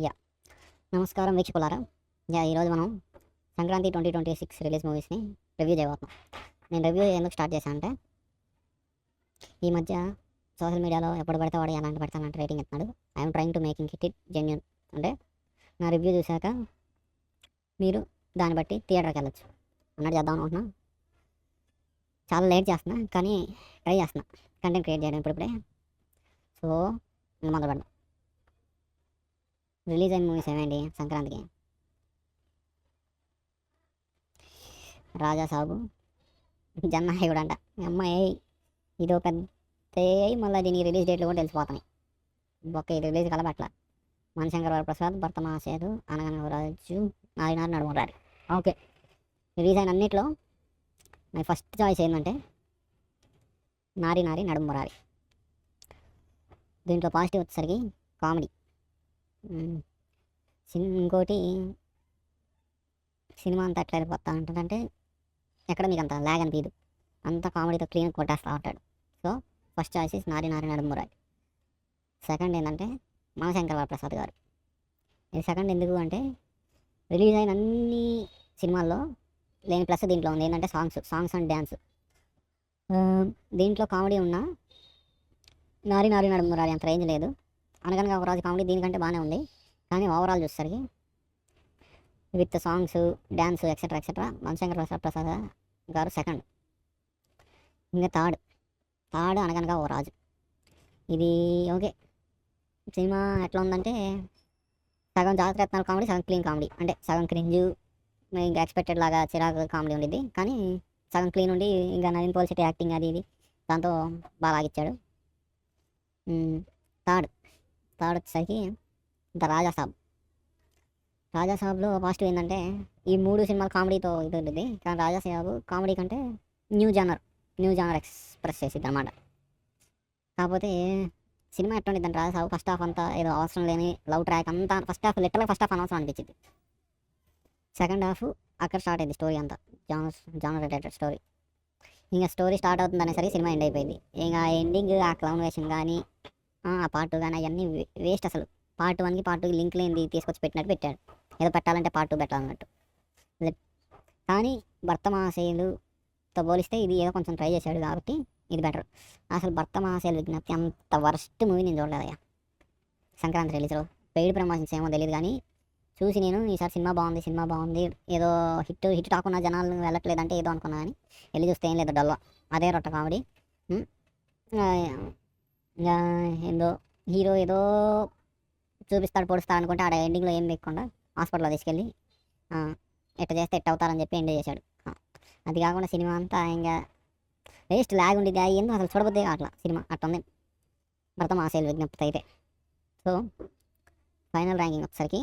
Yeah నమస్కారం వీక్షకులారా. ఈరోజు మనం సంక్రాంతి 2026 రిలీజ్ మూవీస్ని రివ్యూ చేయబోతున్నాం. నేను రివ్యూ ఎందుకు స్టార్ట్ చేశాను అంటే, ఈ మధ్య సోషల్ మీడియాలో ఎప్పుడు పడితే వాడు ఎలాంటి పడితే అలాంటి రేటింగ్ ఇస్తున్నాడు. I'm trying to making it genuine. అంటే నా రివ్యూ చూశాక మీరు దాన్ని బట్టి థియేటర్కి వెళ్ళొచ్చు అన్నట్టు చేద్దాం అనుకుంటున్నా. చాలా లేట్ చేస్తున్నా, కానీ ట్రై చేస్తున్నా కంటెంట్ క్రియేట్ చేయడం ఇప్పుడిప్పుడే. సో మొదలు పెడదాం. రిలీజ్ అయిన మూవీస్ ఏమేంటి సంక్రాంతికి? రాజా సాబు, జన్నాయుడు అంట. అమ్మాయి ఇదో పెద్ద మళ్ళీ దీనికి రిలీజ్ డేట్లు కూడా తెలిసిపోతున్నాయి. ఒక్క ఈ రిలీజ్ కలబట్ల. మణిశంకర్ వరప్రసాద్, భర్త మహాసేతు, అనగనరాజు, నారినారు నడుమురారి. ఓకే, రిలీజ్ అయిన అన్నిట్లో నా ఫస్ట్ చాయిస్ ఏంటంటే నారి నారి నడుమురారి. దీంట్లో పాజిటివ్ వచ్చేసరికి కామెడీ. ఇంకోటి సినిమా అంతా ఎట్లా వెళ్ళిపోతా ఉంటుందంటే ఎక్కడ మీకు అంత లాగ్ అనిపించదు, అంత కామెడీతో క్లీన్ కొట్టేస్తూ ఉంటాడు. So first choice is Nari Nari Nadumurari. Second ఏంటంటే మనశంకర్ వరప్రసాద్ గారు. ఇది సెకండ్ ఎందుకు అంటే, రిలీజ్ అయిన అన్ని సినిమాల్లో లేని ప్లస్ దీంట్లో ఉంది ఏంటంటే సాంగ్స్ అండ్ డ్యాన్స్. దీంట్లో కామెడీ ఉన్నా నారి నారి నడుమురారి అంత రేంజ్ లేదు. అనగనగా ఒక రోజు కామెడీ దీనికంటే బాగానే ఉంది, కానీ ఓవరాల్ చూసేసరికి with songs, dance etcetera etcetera Manashankar Prasad గారు సెకండ్. ఇంకా థర్డ్ అనగనగా ఓ రాజు. ఇది ఓకే, సినిమా ఎట్లా ఉందంటే సగం జాగ్రత్త రత్నాలు కామెడీ, సగం క్లీన్ కామెడీ. అంటే సగం క్రింజు, ఇంకా ఎక్స్పెక్టెడ్ లాగా చిరాకు కామెడీ ఉండిద్ది, కానీ సగం క్లీన్ ఉండి ఇంకా నవీన్ పోల్సిటీ యాక్టింగ్ అది ఇది దాంతో బాగా లాగిచ్చాడు. థర్డ్ వచ్చేసరికి ఇంత రాజాసాబ్లో పాజిటివ్ ఏంటంటే, ఈ మూడు సినిమాలు కామెడీతో ఇది ఉంటుంది, కానీ రాజాసాబ్ కామెడీ కంటే న్యూ జానర్ ఎక్స్ప్రెస్ చేసిద్ది అనమాట. కాకపోతే సినిమా ఎట్లా ఉండిద్ది అంటే, రాజాసాబు ఫస్ట్ హాఫ్ అంతా ఏదో అవసరం లేని లవ్ ట్రాక్ అంతా, ఫస్ట్ హాఫ్ అనవసరం అనిపించింది. సెకండ్ హాఫ్ అక్కడ స్టార్ట్ అయింది స్టోరీ అంతా, జానర్ రిలేటెడ్ స్టోరీ. ఇంకా స్టోరీ స్టార్ట్ అవుతుంది అనేసరికి సినిమా ఎండ్ అయిపోయింది. ఇంకా ఎండింగ్ ఆ క్లౌన్ వేషన్ కానీ ఆ పార్ట్ కానీ అవన్నీ వేస్ట్ అసలు. పార్ట్ 1కి పార్ట్ 2కి లింక్ లేనిది తీసుకొచ్చి పెట్టినట్టు పెట్టాడు. ఏదో పెట్టాలంటే పార్ట్ 2 పెట్టాలన్నట్టు. కానీ భర్త మహాశయులుతో పోలిస్తే ఇది ఏదో కొంచెం ట్రై చేశాడు కాబట్టి ఇది బెటర్. అసలు భర్త మహాశయులు విజ్ఞప్తి అంత వర్స్ట్ మూవీ నేను చూడలేదయ్యా సంక్రాంతి రిలీజ్లో. పెయిడ్ ప్రమోషన్స్ ఏమో తెలియదు, కానీ చూసి నేను ఈసారి సినిమా బాగుంది ఏదో హిట్ కాకుండా జనాలు వెళ్ళట్లేదంటే ఏదో అనుకున్నా, కానీ వెళ్ళి చూస్తే ఏం లేదు, డల్లా అదే రొట్ట కామెడీ. ఇంకా ఏందో హీరో ఏదో చూపిస్తాడు పొడుస్తాడు అనుకుంటే ఆడ ఎండింగ్లో ఏం లేకుండా హాస్పిటల్లో తీసుకెళ్ళి ఎట్ట చేస్తే ఎట్ట అవుతారని చెప్పి ఎండ్ చేశాడు. అది కాకుండా సినిమా అంతా ఇంకా వేస్ట్, లాగ్ ఉండేది. ఏందో అసలు చూడబోద్దే అట్లా సినిమా అట్టుంది భర్త మహాశయులు విజ్ఞప్తి అయితే. సో ఫైనల్ ర్యాంకింగ్ వచ్చేసరికి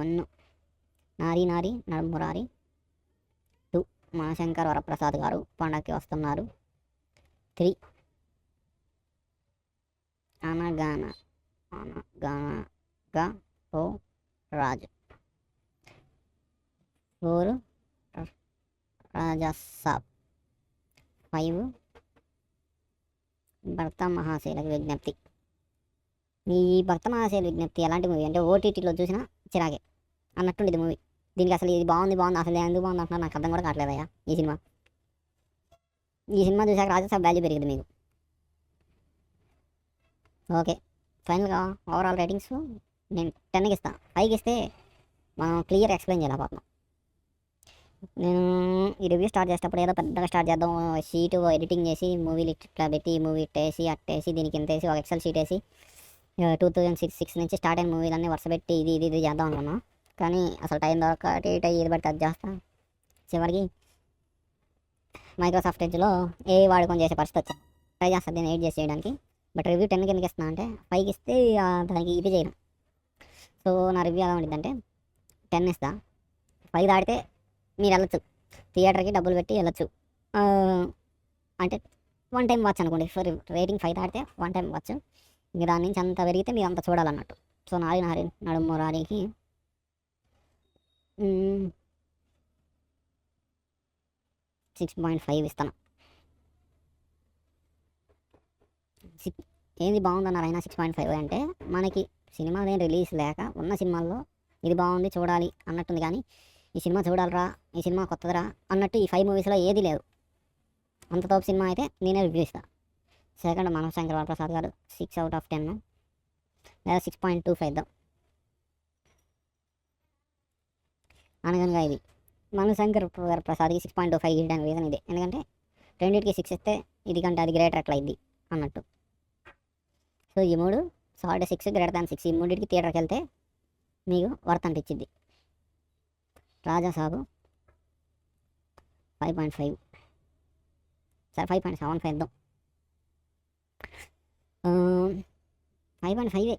1 నారి నారి నడుమురారి, 2 మనశంకర్ వరప్రసాద్ గారు పండగకి వస్తున్నారు, 3 అనగనగా ఓ రాజు, 4 రాజాసాబ్, 5 భర్త మహాశైలకు విజ్ఞప్తి. ఈ భక్త మహాశైల విజ్ఞప్తి ఎలాంటి మూవీ అంటే, ఓటీటీలో చూసినా చిరాగే అన్నట్టుండేది మూవీ. దీనికి అసలు ఇది బాగుంది అసలు ఎందుకు బాగుంది అంటున్నా నాకు అర్థం కూడా కావట్లేదయ్యా. ఈ సినిమా చూసాక రాజాసాబ్ వాల్యూ పెరిగింది మీకు. ఓకే, ఫైనల్గా ఓవరాల్ రేటింగ్స్ నేను 10కి ఇస్తాను. 5కి ఇస్తే మనం క్లియర్ ఎక్స్ప్లెయిన్ చేయలేకపోతున్నాం. నేను ఈ రివ్యూ స్టార్ట్ చేసేటప్పుడు ఏదో పెద్దగా స్టార్ట్ చేద్దాం, షీటు ఎడిటింగ్ చేసి మూవీలు ఇట్లా పెట్టి మూవీ ఇట్టేసి అట్టేసి దీనికి ఇంత వేసి ఒక ఎక్సెల్ షీట్ వేసి 2006 నుంచి స్టార్ట్ అయిన మూవీలన్నీ వరుస పెట్టి ఇది చేద్దాం అనుకున్నాం, కానీ అసలు టైం దొరక ఇది పడితే అది చేస్తా. చివరికి మైక్రోసాఫ్ట్ ఎడ్జ్లో ఏ వాడుకొని చేసే పరిస్థితి వచ్చా ట్రై చేస్తాను దీన్ని 8 చేసి చేయడానికి. బట్ రివ్యూ 10కి ఎందుకు ఇస్తున్నా అంటే, 5కి ఇస్తే దానికి ఇది చేయను. సో నా రివ్యూ ఎలా ఉండిద్దంటే 10 ఇస్తా. 5 దాటితే మీరు వెళ్ళొచ్చు, థియేటర్కి డబ్బులు పెట్టి వెళ్ళొచ్చు. అంటే 1 టైం వాచ్ అనుకోండి. రేటింగ్ 5 దాటితే 1 టైం వాచ్. ఇంక దాని నుంచి అంత పెరిగితే మీరు అంత చూడాలన్నట్టు. సో నారి నడుమురారికి 6.5 ఇస్తాను. ఏంది బాగుందన్నారు అయినా 6.5 అంటే మనకి సినిమా ఏం రిలీజ్ లేక ఉన్న సినిమాల్లో ఇది బాగుంది చూడాలి అన్నట్టుంది కానీ ఈ సినిమా చూడాలరా ఈ సినిమా కొత్తదిరా అన్నట్టు ఈ 5 మూవీస్లో ఏది లేదు. అంత తోపు సినిమా అయితే నేనే రివ్యూ ఇస్తాను. సెకండ్ మనశంకర్ వరప్రసాద్ గారు 6/10 లేదా 6.25 ఇద్దాం. అనగనగా ఇది మనశంకర్ వరప్రసాద్కి 6.25 ఇవ్వడానికి రీజన్ ఇదే. ఎందుకంటే రెండింటికి 6 ఇస్తే ఇది కంటే అది గ్రేటర్ ఎట్లా అయింది అన్నట్టు. సో ఈ మూడు సాల్ట్ 6 >6 ఈ మూడింటికి థియేటర్కి వెళ్తే మీకు వర్త్ అనిపించింది. రాజాసాబు 5.5 సరే 5.75 ఇద్దాం. 5.5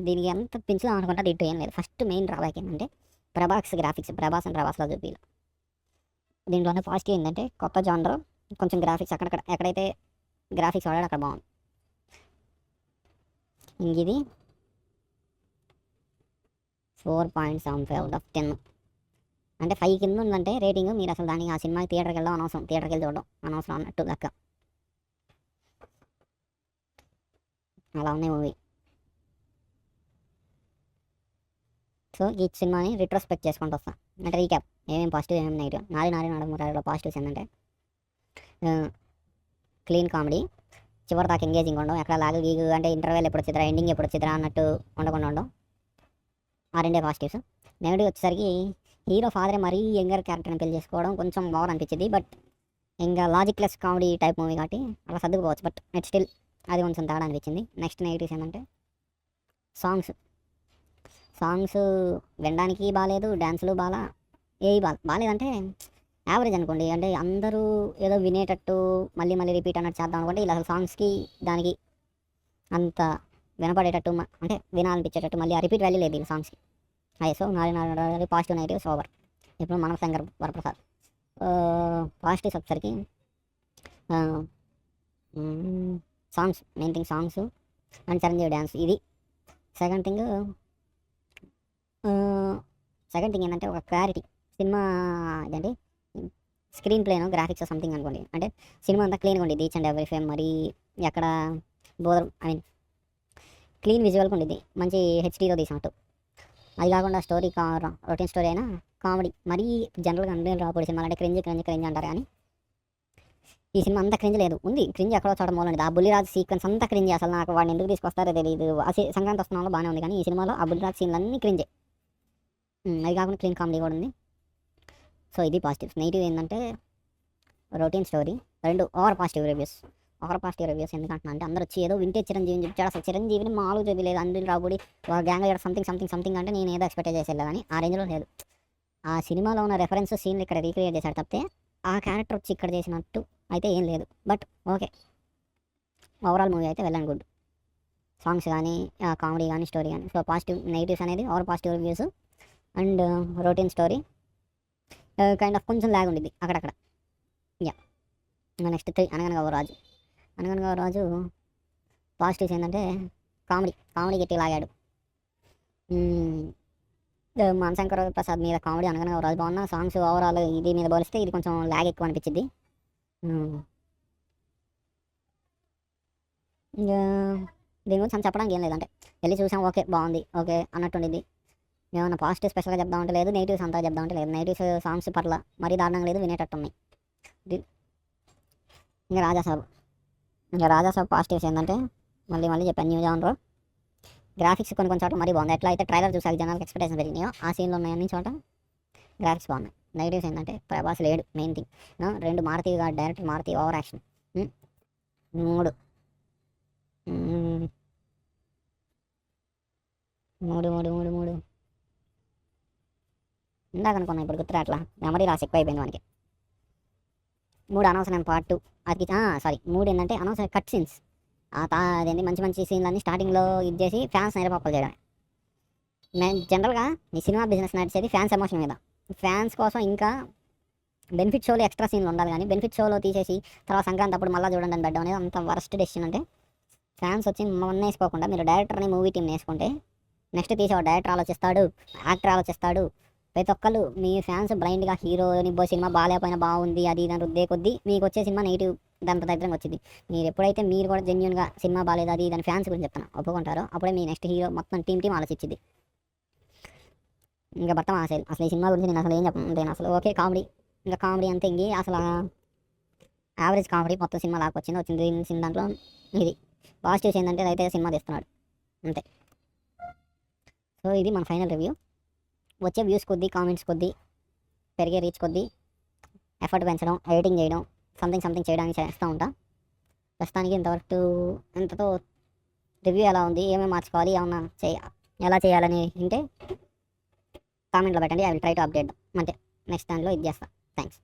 దీనికి ఎంత పెంచుదాం అనుకుంటే అది ఇటు ఏం లేదు. ఫస్ట్ మెయిన్ డ్రాబ్యాక్ ఏంటంటే ప్రభాస్ గ్రాఫిక్స్. ప్రభాస్ అండ్ ప్రభాస్లో చూపి దీంట్లోనే పాజిటివ్ ఏంటంటే కొత్త జానర్, కొంచెం గ్రాఫిక్స్ అక్కడక్కడ ఎక్కడైతే గ్రాఫిక్స్ వాడాడు అక్కడ బాగుంది. ఇంక ఇది 4.75/10 అంటే 5 కింద ఉందంటే రేటింగ్. మీరు అసలు దానికి ఆ సినిమాకి థియేటర్కి వెళ్ళడం అనవసరం, థియేటర్కి వెళ్ళి చూడడం అనవసరం అన్నట్టు లెక్క. అలా ఉన్నాయి మూవీ. సో ఈ సినిమాని రిట్రోస్పెక్ట్ చేసుకుంటూ వస్తాను అంటే రీక్యాప్ ఏమేమి పాజిటివ్ ఏమేమి నెగిటివ్. నాలుగు పాజిటివ్స్ ఏంటంటే క్లీన్ కామెడీ, చివరి దాకా ఎంగేజింగ్ ఉండడం, ఎక్కడ లాగు గీగు అంటే ఇంటర్వెల్ ఎప్పుడు వచ్చిద్రా ఎండింగ్ ఎప్పుడు వచ్చిద్రా అన్నట్టు ఉండకుండా ఉండడం. ఆ రెండే పాజిటివ్స్. నెగిటివ్ వచ్చేసరికి హీరో ఫాదరే మరీ యంగర్ క్యారెక్టర్ని పెళ్లి చేసుకోవడం కొంచెం బాగా అనిపించింది. బట్ ఇంకా లాజిక్లెస్ కామెడీ టైప్ మూవీ కాబట్టి అలా సర్దుకుపోవచ్చు. బట్ నెట్ స్టిల్ అది కొంచెం తేడా అనిపించింది. నెక్స్ట్ నెగిటివ్స్ ఏంటంటే సాంగ్స్ వినడానికి బాగాలేదు, డ్యాన్సులు ఏవి బాగాలేదంటే యావరేజ్ అనుకోండి. అంటే అందరూ ఏదో వినేటట్టు మళ్ళీ మళ్ళీ రిపీట్ అన్నట్టు చేద్దాం అనుకుంటే ఇలా అసలు సాంగ్స్కి దానికి అంత వినపడేటట్టు అంటే వినాలనిపించేటట్టు మళ్ళీ ఆ రిపీట్ వాల్యూ లేదు ఈ సాంగ్స్కి. అదే సో పాజిటివ్ నెగిటివ్స్ ఓవర్. ఇప్పుడు మనశంకర్ వరప్రసాద్ పాజిటివ్స్ వచ్చేసరికి songs main thing, songs and Chiranjeevi dance ఇది. సెకండ్ థింగ్ ఏంటంటే ఒక క్లారిటీ సినిమా ఇదంటే స్క్రీన్ ప్లేను గ్రాఫిక్స్ సంథింగ్ అనుకోండి. అంటే సినిమా అంతా క్లీన్గా ఉండిద్ది, ఈచ్ అండ్ ఎవ్రీ ఫ్రేమ్ మరి ఎక్కడ క్లీన్ విజువల్గా ఉండిద్ది, మంచి హెచ్డీలో తీసినట్టు. అది కాకుండా స్టోరీ రొటీన్ స్టోరీ అయినా కామెడీ మరీ జనరల్గా అన్ని రాపొడి సినిమాలు అంటే క్రింజ్ అంటారు. కానీ ఈ సినిమా అంతా క్రింజ్ లేదు, ఉంది క్రింజ్ ఎక్కడో చోట మూలండి. ఆ బుల్లిరాజు సీక్వెన్స్ అంతా క్రింజ్. అసలు నాకు వాడిని ఎందుకు తీసుకొస్తారో తెలియదు. ఆ సంక్రాంతి వస్తున్నాలో బాగానే ఉంది కానీ ఈ సినిమాలో ఆ బుల్లిరాజు సీన్లన్నీ క్రింజే. అది కాకుండా క్లీన్ కామెడీ కూడా ఉంది. సో ఇది పాజిటివ్స్. నెగిటివ్ ఏంటంటే రొటీన్ స్టోరీ. రెండు ఓవర్ పాజిటివ్ రివ్యూస్ ఎందుకంటున్నా అంటే అందరూ వచ్చి ఏదో వింటేజ్ చిరంజీవిని చూపించాడు. అసలు చిరంజీవిని మామూలు చూపించలేదు. Anil Ravipudi gang leader something అంటే నేను ఏదో ఎక్స్పెక్ట్ చేసేది కానీ ఆ రేంజ్లో లేదు. ఆ సినిమాలో ఉన్న రెఫరెన్స్ సీన్లు ఇక్కడ రీక్రియేట్ చేశాడు తప్పితే ఆ క్యారెక్టర్ వచ్చి ఇక్కడ చేసినట్టు అయితే ఏం లేదు. బట్ ఓకే, ఓవరాల్ మూవీ అయితే వెల్ అండ్ గుడ్. సాంగ్స్ కానీ కామెడీ కానీ స్టోరీ కానీ. సో పాజిటివ్ నెగిటివ్స్ అనేది over positive reviews and routine story kind of కొంచెం లాగ్ ఉండిద్ది అక్కడక్కడ. యా నెక్స్ట్ 3 అనగనగా రాజు పాజిటివ్స్ ఏంటంటే కామెడీ గట్టి లాగాడు. మనశంకర్ ప్రసాద్ మీద కామెడీ అనగనగా రాజు బాగున్నా, సాంగ్స్ ఓవరాల్ ఇది మీద పోలిస్తే ఇది కొంచెం లాగ్ ఎక్కువ అనిపించింది. దీని గురించి చెప్పడానికి ఏం లేదంటే వెళ్ళి చూసాం ఓకే బాగుంది ఓకే అన్నట్టు ఉండిద్ది. ఏమన్నా పాజిటివ్ స్పెషల్గా చెప్దామంటే లేదు, నెగిటివ్స్ అంతా చెప్దామంటే లేదు. నెగిటివ్స్ సాంగ్స్ పట్ల మరీ దారుణంగా లేదు, వినేటట్టు ఉన్నాయి. ఇంకా రాజాసాబు పాజిటివ్స్ ఏంటంటే మళ్ళీ చెప్పాను, న్యూ జానర్ గ్రాఫిక్స్ కొన్ని చోట్ల మరీ బాగుంది. ఎట్లా అయితే ట్రైలర్ చూసాక జనాలకు ఎక్స్పెక్టేషన్ పెరిగినాయో ఆ సీన్లో ఉన్నాయి అన్ని చోట గ్రాఫిక్స్ బాగున్నాయి. నెగిటివ్స్ ఏంటంటే ప్రభాస్ లేడు మెయిన్ థింగ్. 2 మారుతిగా డైరెక్టర్ మారుతి ఓవర్ యాక్షన్. 3 ఇందాక అనుకున్నా ఇప్పుడు గుర్తురా అట్లా మెమరీ లాస్ ఎక్కువ అయిపోయింది మనకి. 3 అనవసరమైన పార్ట్ అది 3 ఏంటంటే అనవసరమైన కట్ సీన్స్. అదేంటి మంచి సీన్లన్నీ స్టార్టింగ్లో ఇది చేసి ఫ్యాన్స్ నిరపప్పలు చేయడమే. జనరల్గా ఈ సినిమా బిజినెస్ నడిచేది ఫ్యాన్స్ ఎమోషన్ మీద. ఫ్యాన్స్ కోసం ఇంకా బెనిఫిట్ షోలో ఎక్స్ట్రా సీన్లు ఉండాలి కానీ బెనిఫిట్ షోలో తీసేసి తర్వాత సంక్రాంతి అప్పుడు మళ్ళీ చూడండి అని పెట్టడం అనేది అంత వరస్ట్ డెసిషన్. అంటే ఫ్యాన్స్ వచ్చి మొన్న వేసుకోకుండా మీరు డైరెక్టర్ని మూవీ టీంని వేసుకుంటే నెక్స్ట్ తీసేవాడు డైరెక్టర్ ఆలోచిస్తాడు, యాక్టర్ ఆలోచిస్తాడు. ప్రతి ఒక్కళ్ళు మీ ఫ్యాన్స్ బ్లైండ్గా హీరోని సినిమా బాగాలేకపోయినా బాగుంది అది దాని రుద్దే కొద్దీ మీకు వచ్చే సినిమా నెగిటివ్ దాంతో దరిద్రంగా వచ్చింది. మీరు కూడా జెన్యున్గా సినిమా బాగాలేదు అది దాని ఫ్యాన్స్ గురించి చెప్తాను ఒప్పుకుంటారో అప్పుడే మీ నెక్స్ట్ హీరో మొత్తం టీం ఆలోచించింది. ఇంకా బట్టం అసలు ఈ సినిమా గురించి నేను అసలు ఏం చెప్పను నేను అసలు ఓకే కామెడీ, ఇంకా కామెడీ అంతే ఇంక అసలు యావరేజ్ కామెడీ మొత్తం సినిమా వచ్చిన దాంట్లో ఇది పాజిటివ్స్ ఏంటంటే అయితే సినిమా తీస్తున్నాడు అంతే. సో ఇది మన ఫైనల్ రివ్యూ. వచ్చే వ్యూస్ కొద్దీ కామెంట్స్ కొద్దీ పెరిగే రీచ్ కొద్దీ ఎఫర్ట్ పెంచడం, ఎడిటింగ్ చేయడం, సంథింగ్ చేయడానికి చేస్తూ ఉంటా. ప్రస్తుతానికి ఇంతతో రివ్యూ ఎలా ఉంది, ఏమేమి మార్చుకోవాలి, ఏమన్నా ఎలా చేయాలని ఉంటే కామెంట్లో పెట్టండి. I will try to update అంటే నెక్స్ట్ దాంట్లో ఇది చేస్తా. థ్యాంక్స్.